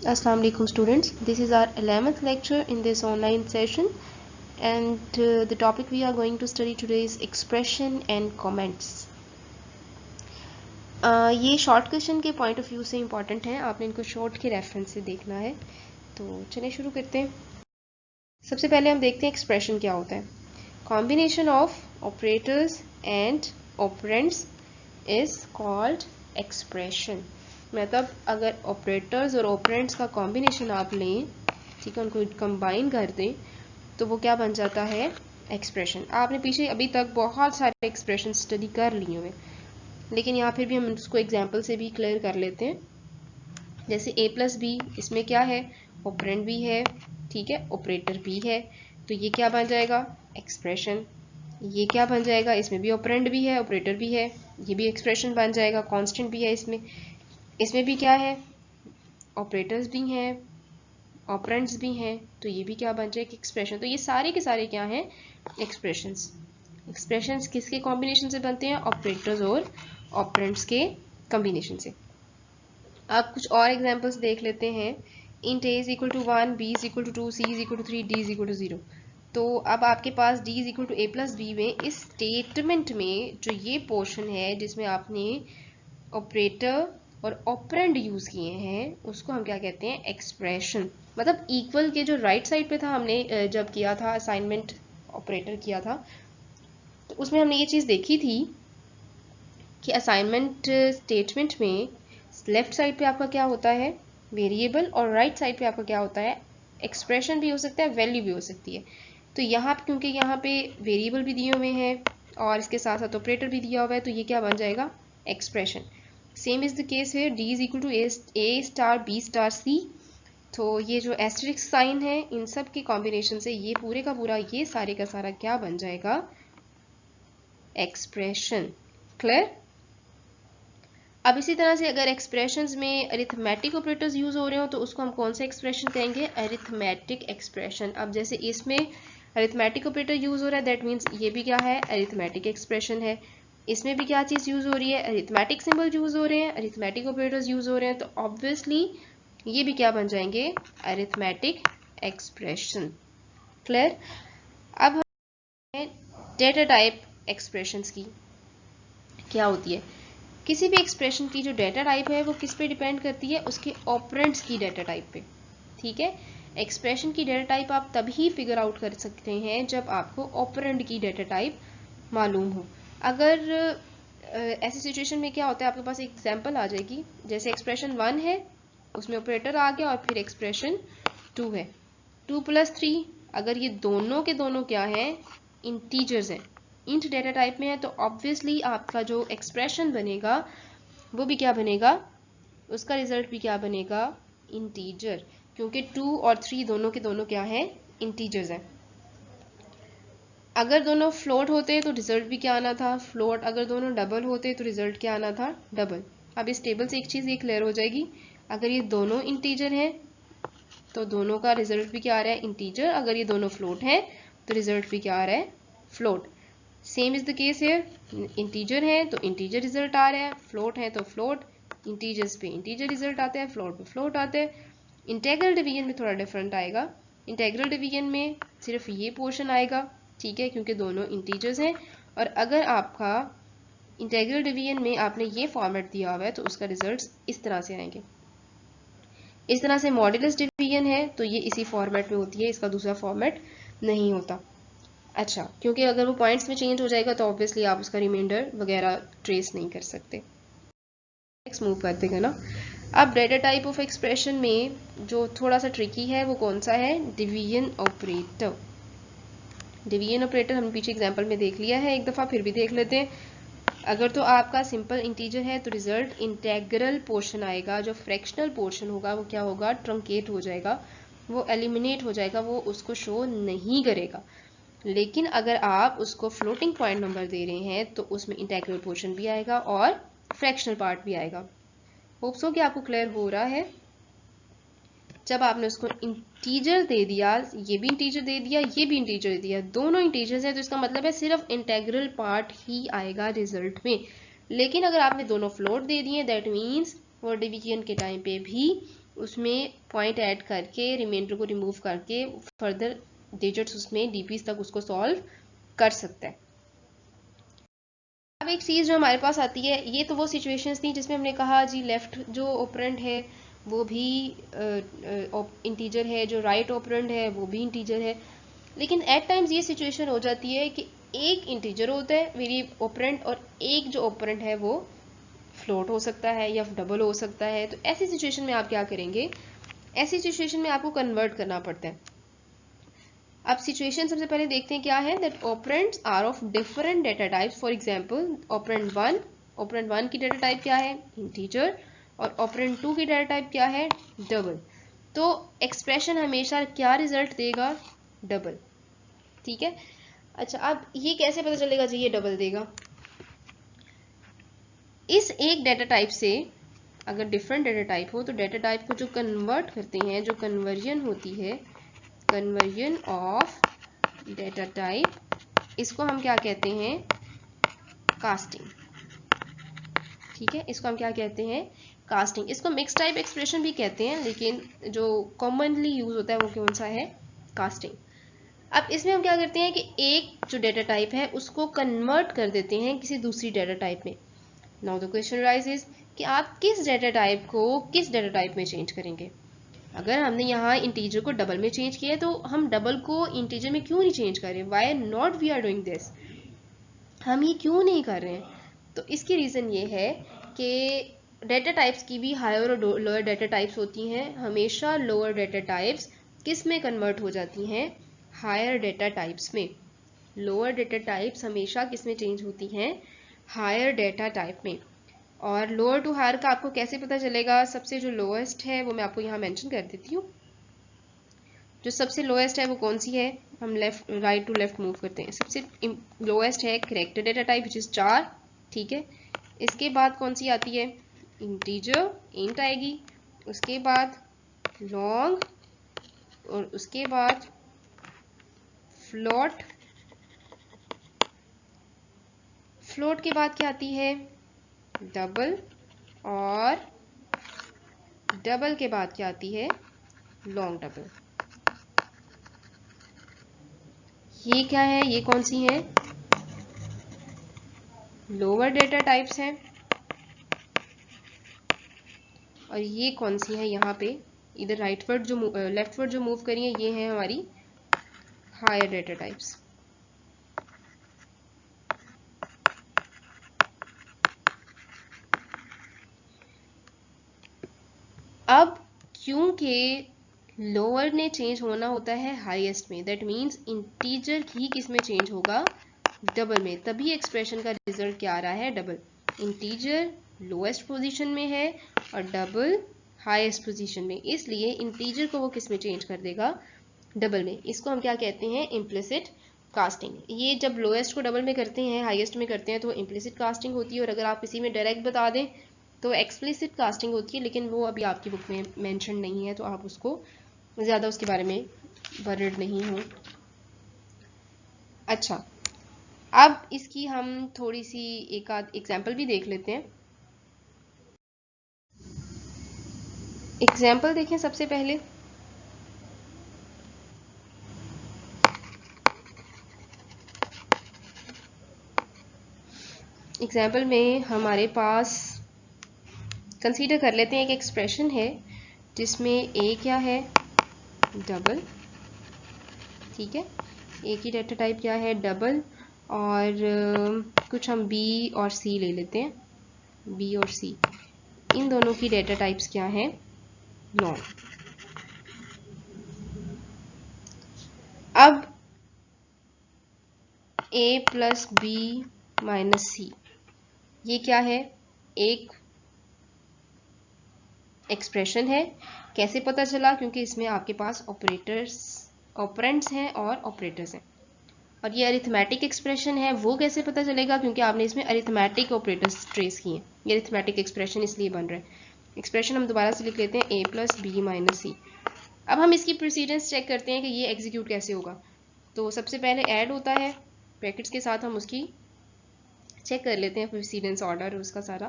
Assalamu alaikum students. This is our 11th lecture in this online session and the topic we are going to study today is expression and comments. ये short question के point of view से important है, आपने इनको short के reference से देखना है। तो चलिए शुरू करते हैं। सबसे पहले हम देखते हैं एक्सप्रेशन क्या होता है। Combination of operators and operands is called expression. मतलब अगर ऑपरेटर्स और ऑपरेंड्स का कॉम्बिनेशन आप लें, ठीक है, उनको कंबाइन कर दें तो वो क्या बन जाता है, एक्सप्रेशन। आपने पीछे अभी तक बहुत सारे एक्सप्रेशन स्टडी कर लिए हुए, लेकिन यहाँ फिर भी हम उसको एग्जाम्पल से भी क्लियर कर लेते हैं। जैसे a प्लस बी, इसमें क्या है, ऑपरेंड भी है, ठीक है, ऑपरेटर भी है, तो ये क्या बन जाएगा, एक्सप्रेशन। ये क्या बन जाएगा, इसमें भी ऑपरेंड भी है, ऑपरेटर भी है, ये भी एक्सप्रेशन बन जाएगा। कांस्टेंट भी है इसमें भी क्या है, ऑपरेटर्स भी हैं, ऑपरेंड्स भी हैं, तो ये भी क्या बन जाएगा, एक्सप्रेशन। तो ये सारे के सारे क्या हैं, एक्सप्रेशंस। एक्सप्रेशंस किसके कॉम्बिनेशन से बनते हैं, ऑपरेटर्स और ऑपरेंड्स के कॉम्बिनेशन से। अब कुछ और एग्जांपल्स देख लेते हैं। Int a is equal to 1, b is equal to 2, c is equal to 3, d is equal to 0। तो अब आपके पास d is equal to a plus B में इस स्टेटमेंट में जो ये पोर्शन है जिसमें आपने ऑपरेटर और ऑपरेंड यूज किए हैं उसको हम क्या कहते हैं, एक्सप्रेशन। मतलब इक्वल के जो राइट साइड पे था, हमने जब किया था असाइनमेंट ऑपरेटर किया था, तो उसमें हमने ये चीज़ देखी थी कि असाइनमेंट स्टेटमेंट में लेफ्ट साइड पे आपका क्या होता है, वेरिएबल, और राइट साइड पे आपका क्या होता है, एक्सप्रेशन भी हो सकता है, वैल्यू भी हो सकती है। तो यहाँ क्योंकि यहाँ पे वेरिएबल भी दिए हुए हैं और इसके साथ साथ ऑपरेटर भी दिया हुआ है, तो ये क्या बन जाएगा, expression. Same is the case है, D is equal to A star B star C. तो ये जो एस्टेरिस्क साइन है, इन सब के कॉम्बिनेशन से ये पूरे का पूरा, ये सारे का सारा क्या बन जाएगा, एक्सप्रेशन। क्लियर। अब इसी तरह से अगर एक्सप्रेशंस में अरिथमेटिक ऑपरेटर्स यूज हो रहे हो तो उसको हम कौन सा एक्सप्रेशन कहेंगे, अरिथमेटिक एक्सप्रेशन। अब जैसे इसमें अरिथमेटिक ऑपरेटर यूज हो रहा है, दैट मीन्स ये भी क्या है, अरिथमेटिक एक्सप्रेशन है। इसमें भी क्या चीज यूज हो रही है, अरिथमेटिक सिंबल यूज हो रहे हैं, अरिथमेटिक ऑपरेटर्स यूज हो रहे हैं, तो ऑब्वियसली ये भी क्या बन जाएंगे, अरिथमेटिक एक्सप्रेशन। क्लियर। अब डेटा टाइप एक्सप्रेशंस की क्या होती है। किसी भी एक्सप्रेशन की जो डेटा टाइप है वो किस पे डिपेंड करती है, उसके ऑपरेंड्स की डेटा टाइप पे। ठीक है, एक्सप्रेशन की डेटा टाइप आप तभी फिगर आउट कर सकते हैं जब आपको ऑपरेंड की डेटा टाइप मालूम हो। अगर ऐसी सिचुएशन में क्या होता है, आपके पास एक एग्जांपल आ जाएगी, जैसे एक्सप्रेशन 1 है, उसमें ऑपरेटर आ गया, और फिर एक्सप्रेशन 2 है, 2 प्लस 3। अगर ये दोनों के दोनों क्या हैं, इंटीजर्स हैं, इंट डेटा टाइप में है, तो ऑब्वियसली आपका जो एक्सप्रेशन बनेगा वो भी क्या बनेगा, उसका रिजल्ट भी क्या बनेगा, इंटीजर, क्योंकि 2 और 3 दोनों के दोनों क्या है, इंटीजर्स हैं। अगर दोनों फ्लोट होते तो रिजल्ट भी क्या आना था, फ्लोट। अगर दोनों डबल होते तो रिजल्ट क्या आना था, डबल। अब इस टेबल से एक चीज़ ये क्लियर हो जाएगी, अगर ये दोनों इंटीजर हैं तो दोनों का रिजल्ट भी क्या आ रहा है, इंटीजर। अगर ये दोनों फ्लोट हैं तो रिजल्ट भी क्या आ रहा है, float. Same is the case है, इंटीजर है तो इंटीजर रिजल्ट आ रहा है, फ्लोट है तो फ्लोट, इंटीजर्स पे इंटीजर रिजल्ट आता है, फ्लोट पे फ्लोट आते हैं। इंटेग्रल डिवीजन में थोड़ा डिफरेंट आएगा, इंटेग्रल डिवीजन में सिर्फ ये पोर्शन आएगा, ठीक है, क्योंकि दोनों इंटीजर्स हैं। और अगर आपका इंटेग्रल डिवीजन में आपने ये फॉर्मेट दिया हुआ है तो उसका रिजल्ट इस तरह से आएंगे। इस तरह से मॉड्यूलस डिवीजन है तो ये इसी फॉर्मेट में होती है, इसका दूसरा फॉर्मेट नहीं होता। अच्छा, क्योंकि अगर वो पॉइंट्स में चेंज हो जाएगा तो ऑब्वियसली आप उसका रिमाइंडर वगैरह ट्रेस नहीं कर सकते। नेक्स्ट मूव कर देगा ना। अब डेटा टाइप ऑफ एक्सप्रेशन में जो थोड़ा सा ट्रिकी है वो कौन सा है, डिवीजन ऑपरेटर। डिवीजन ऑपरेटर हमने पीछे एग्जांपल में देख लिया है एक दफ़ा, फिर भी देख लेते हैं। अगर तो आपका सिंपल इंटीजर है तो रिजल्ट इंटेग्रल पोर्शन आएगा, जो फ्रैक्शनल पोर्शन होगा वो क्या होगा, ट्रंकेट हो जाएगा, वो एलिमिनेट हो जाएगा, वो उसको शो नहीं करेगा। लेकिन अगर आप उसको फ्लोटिंग पॉइंट नंबर दे रहे हैं तो उसमें इंटेग्रल पोर्शन भी आएगा और फ्रैक्शनल पार्ट भी आएगा। होप सो कि आपको क्लियर हो रहा है। जब आपने उसको इंटीजर दे दिया, ये भी इंटीजर दे दिया, ये भी इंटीजर दे दिया, दोनों इंटीजर्स है, तो इसका मतलब है सिर्फ इंटेग्रल पार्ट ही आएगा रिजल्ट में। लेकिन अगर आपने दोनों फ्लोट दे दिए, दैट मीन्स वो डिवीजन के टाइम पे भी उसमें पॉइंट ऐड करके रिमाइंडर को रिमूव करके फर्दर डिजिट्स उसमें डीपीज तक उसको सॉल्व कर सकता है। अब एक चीज़ जो हमारे पास आती है, ये तो वो सिचुएशंस थी जिसमें हमने कहा जी लेफ्ट जो ऑपरेंड है वो भी इंटीजर है, जो राइट ऑपरेंड है वो भी इंटीजर है। लेकिन एट टाइम्स ये सिचुएशन हो जाती है कि एक इंटीजर होता है मेरी ऑपरेंड और एक जो ऑपरेंड है वो फ्लोट हो सकता है या डबल हो सकता है। तो ऐसी सिचुएशन में आप क्या करेंगे, ऐसी सिचुएशन में आपको कन्वर्ट करना पड़ता है। अब सिचुएशन सबसे पहले देखते हैं क्या है, that operands are of different data types. For example operand 1 की डेटा टाइप क्या है, इंटीजर, और ऑपरेंड 2 की डेटा टाइप क्या है, डबल। तो एक्सप्रेशन हमेशा क्या रिजल्ट देगा, डबल। ठीक है। अच्छा, अब ये कैसे पता चलेगा जी ये डबल देगा, इस एक डेटा टाइप से अगर डिफरेंट डेटा टाइप हो तो डेटा टाइप को जो कन्वर्ट करते हैं, जो कन्वर्जन होती है, कन्वर्जन ऑफ डेटा टाइप, इसको हम क्या कहते हैं, कास्टिंग। ठीक है, इसको हम क्या कहते हैं, कास्टिंग। इसको मिक्स टाइप एक्सप्रेशन भी कहते हैं, लेकिन जो कॉमनली यूज होता है वो कौन सा है, कास्टिंग। अब इसमें हम क्या करते हैं कि एक जो डेटा टाइप है उसको कन्वर्ट कर देते हैं किसी दूसरी डेटा टाइप में। नाउ द क्वेश्चन राइजेस कि आप किस डेटा टाइप को किस डेटा टाइप में चेंज करेंगे। अगर हमने यहाँ इंटीजर को डबल में चेंज किया है तो हम डबल को इंटीजर में क्यों नहीं चेंज कर रहे, why not we are doing this, हम ये क्यों नहीं कर रहे हैं। तो इसकी रीज़न ये है कि डेटा टाइप्स की भी हायर और लोअर डेटा टाइप्स होती हैं। हमेशा लोअर डेटा टाइप्स किस में कन्वर्ट हो जाती हैं, हायर डेटा टाइप्स में। लोअर डेटा टाइप्स हमेशा किस में चेंज होती हैं, हायर डेटा टाइप में। और लोअर टू हायर का आपको कैसे पता चलेगा, सबसे जो लोएस्ट है वो मैं आपको यहाँ मेंशन कर देती हूँ। जो सबसे लोएस्ट है वो कौन सी है, हम left right to left move करते हैं। सबसे लोएस्ट है character data type which is 4। ठीक है, इसके बाद कौन सी आती है, इंटीजर, इंट आएगी, उसके बाद लॉन्ग, और उसके बाद फ्लोट, फ्लोट के बाद क्या आती है, डबल, और डबल के बाद क्या आती है, लॉन्ग डबल। ये क्या है, ये कौन सी है, लोअर डेटा टाइप्स हैं। और ये कौन सी है, यहाँ पे इधर राइटवर्ड जो लेफ्टवर्ड जो मूव करी है ये है हमारी हायर डेटा टाइप्स। अब क्योंकि लोअर ने चेंज होना होता है हाईएस्ट में, दैट मीन्स इंटीजर ही किस में चेंज होगा, डबल में, तभी एक्सप्रेशन का रिजल्ट क्या आ रहा है, डबल। इंटीजर लोएस्ट पोजीशन में है और डबल हाईएस्ट पोजीशन में, इसलिए इंटीजर को वो किस में चेंज कर देगा, डबल में। इसको हम क्या कहते हैं, इम्प्लिसिट कास्टिंग। ये जब लोएस्ट को डबल में करते हैं, हाईएस्ट में करते हैं, तो इम्प्लिसिट कास्टिंग होती है। और अगर आप इसी में डायरेक्ट बता दें तो एक्सप्लिसिट कास्टिंग होती है, लेकिन वो अभी आपकी बुक में मेंशन नहीं है, तो आप उसको ज़्यादा उसके बारे में वर्ड नहीं हो। अच्छा, अब इसकी हम थोड़ी सी एक आध एग्जाम्पल भी देख लेते हैं। एग्जाम्पल देखें सबसे पहले। एग्जाम्पल में हमारे पास कंसीडर कर लेते हैं एक एक्सप्रेशन है जिसमें ए क्या है, डबल। ठीक है, ए की डेटा टाइप क्या है, डबल, और कुछ हम बी और सी ले लेते हैं, बी और सी, इन दोनों की डेटा टाइप्स क्या है, लॉन्ग। अब ए प्लस बी माइनस सी, ये क्या है, एक एक्सप्रेशन है। कैसे पता चला, क्योंकि इसमें आपके पास ऑपरेटर्स, ऑपरेंड्स हैं और ऑपरेटर्स हैं। और ये अरिथमेटिक एक्सप्रेशन है, वो कैसे पता चलेगा, क्योंकि आपने इसमें अरिथमेटिक ऑपरेटर्स ट्रेस किए हैं। ये अरिथमेटिक एक्सप्रेशन इसलिए बन रहा है। एक्सप्रेशन हम दोबारा से लिख लेते हैं, ए प्लस बी माइनस सी। अब हम इसकी प्रोसीडेंस चेक करते हैं कि ये एग्जीक्यूट कैसे होगा। तो सबसे पहले ऐड होता है, ब्रैकेट्स के साथ हम उसकी चेक कर लेते हैं प्रोसीडेंस ऑर्डर उसका सारा।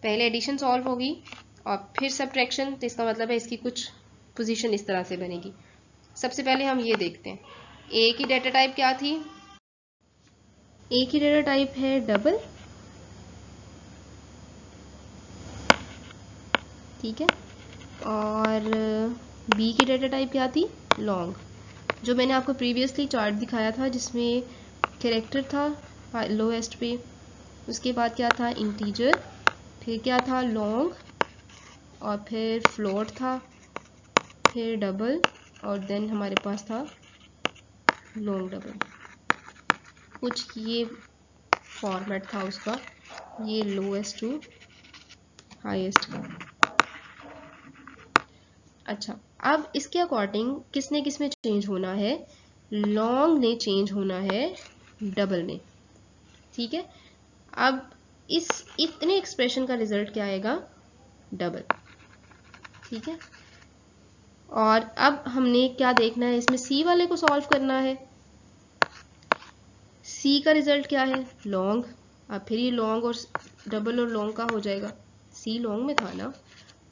पहले एडिशन सॉल्व होगी और फिर सब्ट्रैक्शन, तो इसका मतलब है इसकी कुछ पोजीशन इस तरह से बनेगी। सबसे पहले हम ये देखते हैं, ए की डेटा टाइप क्या थी? ए की डेटा टाइप है डबल, ठीक है, और बी की डेटा टाइप क्या थी? लॉन्ग। जो मैंने आपको प्रीवियसली चार्ट दिखाया था जिसमें कैरेक्टर था लोएस्ट पे, उसके बाद क्या था? इंटीजर, फिर क्या था? लॉन्ग, और फिर फ्लोट था, फिर डबल, और देन हमारे पास था लॉन्ग डबल। कुछ ये फॉर्मेट था उसका, ये लोएस्ट टू हाईएस्ट का। अच्छा, अब इसके अकॉर्डिंग किसने किस में चेंज होना है? लॉन्ग ने चेंज होना है डबल में, ठीक है। अब इस इतने एक्सप्रेशन का रिजल्ट क्या आएगा? डबल, ठीक है। और अब हमने क्या देखना है? इसमें सी वाले को सॉल्व करना है। सी का रिजल्ट क्या है? लॉन्ग। अब फिर ये लॉन्ग और डबल और लॉन्ग का हो जाएगा, सी लॉन्ग में था ना,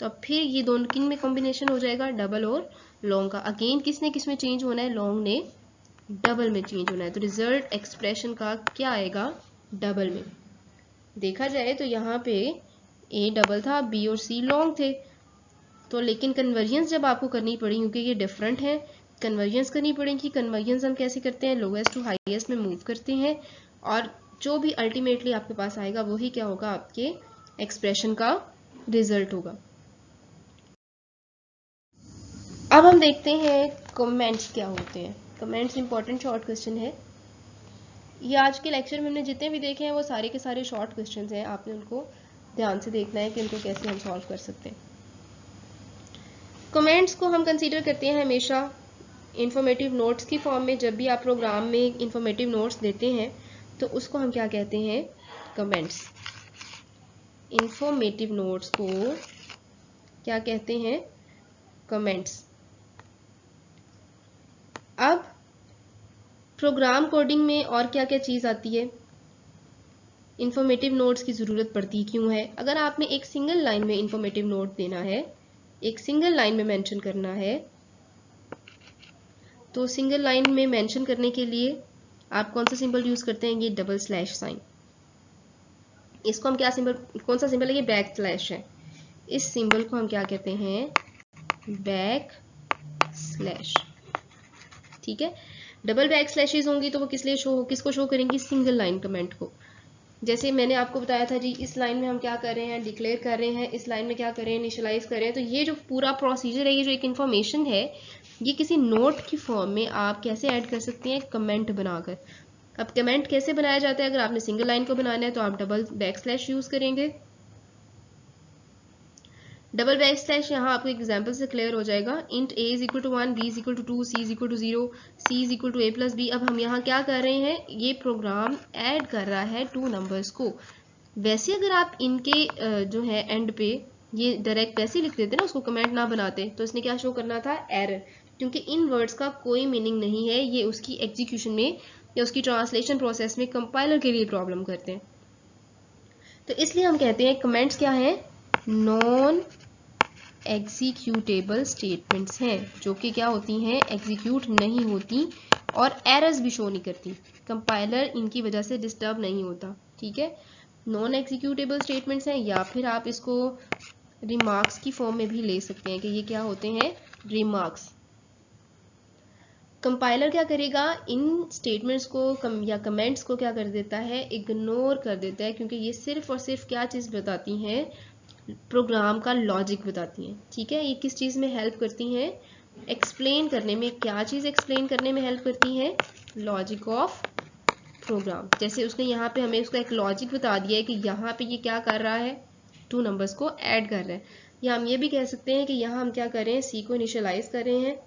तो अब फिर ये दोनों किन में कॉम्बिनेशन हो जाएगा? डबल और लॉन्ग का। अगेन किसने किस में चेंज होना है? लॉन्ग ने डबल में चेंज होना है, तो रिजल्ट एक्सप्रेशन का क्या आएगा? डबल में। देखा जाए तो यहाँ पे ए डबल था, बी और सी लॉन्ग थे, तो लेकिन कन्वर्जेंस जब आपको करनी पड़ी, क्योंकि ये डिफरेंट है, कन्वर्जेंस करनी पड़ेगी। कन्वर्जेंस हम कैसे करते हैं? लोएस्ट टू हाईएस्ट में मूव करते हैं, और जो भी अल्टीमेटली आपके पास आएगा वही क्या होगा? आपके एक्सप्रेशन का रिजल्ट होगा। अब हम देखते हैं कमेंट्स क्या होते हैं। कमेंट्स इंपॉर्टेंट शॉर्ट क्वेश्चन है। ये आज के लेक्चर में हमने जितने भी देखे हैं वो सारे के सारे शॉर्ट क्वेश्चन हैं, आपने उनको ध्यान से देखना है कि उनको कैसे हम सॉल्व कर सकते हैं। कमेंट्स को हम कंसीडर करते हैं हमेशा इंफॉर्मेटिव नोट्स की फॉर्म में। जब भी आप प्रोग्राम में इंफॉर्मेटिव नोट्स देते हैं तो उसको हम क्या कहते हैं? कमेंट्स। इंफॉर्मेटिव नोट्स को क्या कहते हैं? कमेंट्स। अब प्रोग्राम कोडिंग में और क्या क्या चीज़ आती है? इंफॉर्मेटिव नोट्स की ज़रूरत पड़ती क्यों है? अगर आपने एक सिंगल लाइन में इंफॉर्मेटिव नोट देना है, एक सिंगल लाइन में मेंशन करना है, तो सिंगल लाइन में मेंशन करने के लिए आप कौन सा सिंबल यूज़ करते हैं? ये डबल स्लैश साइन। इसको हम क्या सिंबल, कौन सा सिंबल है? ये बैक स्लैश है। इस सिंबल को हम क्या कहते हैं? बैक स्लैश, ठीक है। डबल बैक स्लैशेस होंगी तो वो किसको शो करेंगी? सिंगल लाइन कमेंट को। जैसे मैंने आपको बताया था जी, इस लाइन में हम क्या कर रहे हैं? डिक्लेयर कर रहे हैं। इस लाइन में क्या कर रहे हैं? इनिशियलाइज कर रहे हैं। तो ये जो पूरा प्रोसीजर है, ये जो एक इन्फॉर्मेशन है, ये किसी नोट की फॉर्म में आप कैसे ऐड कर सकते हैं? कमेंट बनाकर। अब कमेंट कैसे बनाया जाता है? अगर आपने सिंगल लाइन को बनाना है तो आप डबल बैक स्लैश यूज करेंगे। डबल बैक स्लैश यहाँ आपको एग्जाम्पल से क्लियर हो जाएगा। Int a is equal to 1, b is equal to 2, c is equal to 0, c is equal to a plus b। अब हम यहाँ क्या कर रहे हैं? ये प्रोग्राम ऐड कर रहा है 2 नंबर्स को। वैसे अगर आप इनके जो है एंड पे ये डायरेक्ट वैसे लिख देते ना, उसको कमेंट ना बनाते, तो इसने क्या शो करना था? एरर, क्योंकि इन वर्ड्स का कोई मीनिंग नहीं है। ये उसकी एग्जीक्यूशन में या उसकी ट्रांसलेशन प्रोसेस में कंपाइलर के लिए प्रॉब्लम करते हैं। तो इसलिए हम कहते हैं कमेंट्स क्या है? नॉन एग्जीक्यूटेबल स्टेटमेंट्स हैं, जो कि क्या होती हैं? एग्जीक्यूट नहीं होती और एरर्स भी शो नहीं करती। कंपाइलर इनकी वजह से डिस्टर्ब नहीं होता, ठीक है। नॉन एग्जीक्यूटेबल स्टेटमेंट्स हैं, या फिर आप इसको रिमार्क्स की फॉर्म में भी ले सकते हैं कि ये क्या होते हैं? रिमार्क्स। कंपाइलर क्या करेगा? इन स्टेटमेंट्स को या कमेंट्स को क्या कर देता है? इग्नोर कर देता है, क्योंकि ये सिर्फ और सिर्फ क्या चीज़ बताती हैं? प्रोग्राम का लॉजिक बताती हैं, ठीक है। ये किस चीज़ में हेल्प करती हैं? एक्सप्लेन करने में। क्या चीज़ एक्सप्लेन करने में हेल्प करती है? Logic of program. जैसे उसने यहाँ पे हमें उसका एक लॉजिक बता दिया है कि यहाँ पे ये क्या कर रहा है? 2 नंबर्स को ऐड कर रहा है। या हम ये भी कह सकते हैं कि यहाँ हम क्या कर रहे हैं? सी को इनिशियलाइज कर रहे हैं,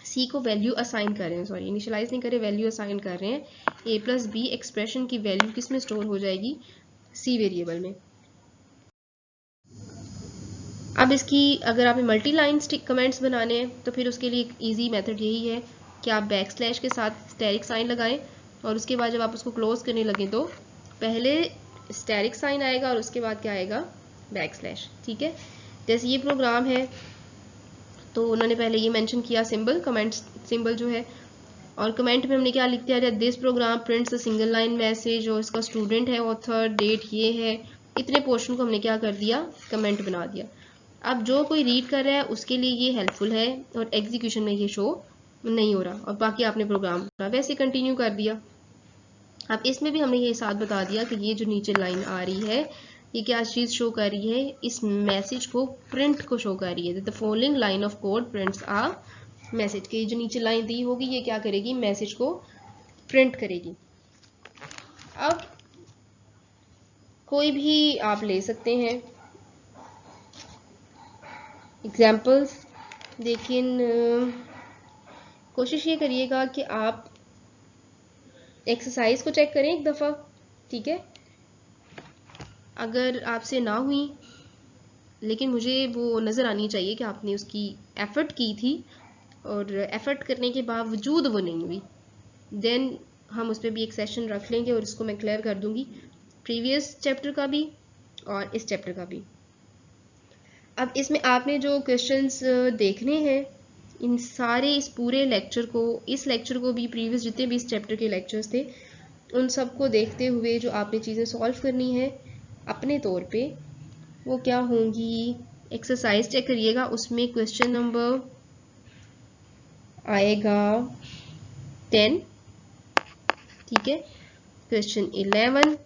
सी को वैल्यू असाइन कर रहे हैं, सॉरी इनिशियलाइज नहीं कर रहे, वैल्यू असाइन कर रहे हैं। ए प्लस बी एक्सप्रेशन की वैल्यू किस में स्टोर हो जाएगी? सी वेरिएबल में। अब इसकी अगर आपने मल्टी लाइन कमेंट्स बनाने हैं तो फिर उसके लिए एक ईजी मेथड यही है कि आप बैक स्लैश के साथ स्टेरिक साइन लगाएं, और उसके बाद जब आप उसको क्लोज करने लगें तो पहले स्टेरिक साइन आएगा और उसके बाद क्या आएगा? बैकस्लैश, ठीक है। जैसे ये प्रोग्राम है तो उन्होंने पहले ये मेंशन किया सिंबल, कमेंट सिंबल जो है, और कमेंट में हमने क्या लिख दिया, this program prints a single line message, और इसका स्टूडेंट है, ऑथर, डेट ये है, इतने पोर्शन को हमने क्या कर दिया, कमेंट बना दिया। अब जो कोई रीड कर रहा है उसके लिए ये हेल्पफुल है, और एग्जीक्यूशन में ये शो नहीं हो रहा, और बाकी आपने प्रोग्राम वैसे कंटिन्यू कर दिया। अब इसमें भी हमने ये साथ बता दिया कि ये जो नीचे लाइन आ रही है ये क्या चीज़ शो कर रही है, इस मैसेज को, प्रिंट को शो कर रही है। The following line of code prints a message, के जो नीचे लाइन दी होगी ये क्या करेगी, मैसेज को प्रिंट करेगी। अब कोई भी आप ले सकते हैं एग्जाम्पल्स, लेकिन कोशिश ये करिएगा कि आप एक्सरसाइज को चेक करें एक दफ़ा, ठीक है। अगर आपसे ना हुई, लेकिन मुझे वो नज़र आनी चाहिए कि आपने उसकी एफ़र्ट की थी, और एफ़र्ट करने के बावजूद वो नहीं हुई, देन हम उस पर भी एक सेशन रख लेंगे और इसको मैं क्लियर कर दूंगी, प्रीवियस चैप्टर का भी और इस चैप्टर का भी। अब इसमें आपने जो क्वेश्चंस देखने हैं, इन सारे इस पूरे लेक्चर को, इस लेक्चर को भी, प्रीवियस जितने भी इस चैप्टर के लेक्चर्स थे, उन सबको देखते हुए जो आपने चीज़ें सॉल्व करनी है अपने तौर पे, वो क्या होंगी, एक्सरसाइज चेक करिएगा, उसमें क्वेश्चन नंबर आएगा 10, ठीक है, क्वेश्चन 11,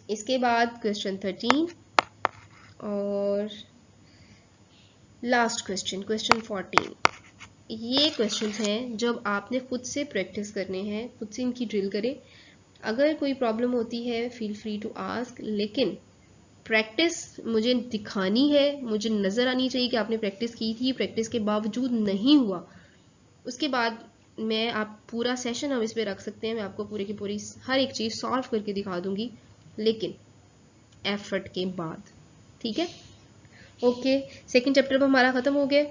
इसके बाद क्वेश्चन 13, और लास्ट क्वेश्चन, क्वेश्चन 14। ये क्वेश्चंस हैं जब आपने खुद से प्रैक्टिस करने हैं, खुद से इनकी ड्रिल करें। अगर कोई प्रॉब्लम होती है फील फ्री टू आस्क, लेकिन प्रैक्टिस मुझे दिखानी है, मुझे नज़र आनी चाहिए कि आपने प्रैक्टिस की थी, प्रैक्टिस के बावजूद नहीं हुआ, उसके बाद मैं, आप पूरा सेशन हम इस पर रख सकते हैं, मैं आपको पूरी की पूरी हर एक चीज़ सॉल्व करके दिखा दूंगी, लेकिन एफर्ट के बाद, ठीक है। ओके, सेकंड चैप्टर पर हमारा ख़त्म हो गया।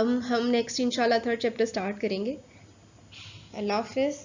अब हम नेक्स्ट इंशाल्लाह थर्ड चैप्टर स्टार्ट करेंगे। अल्लाह हाफिज़।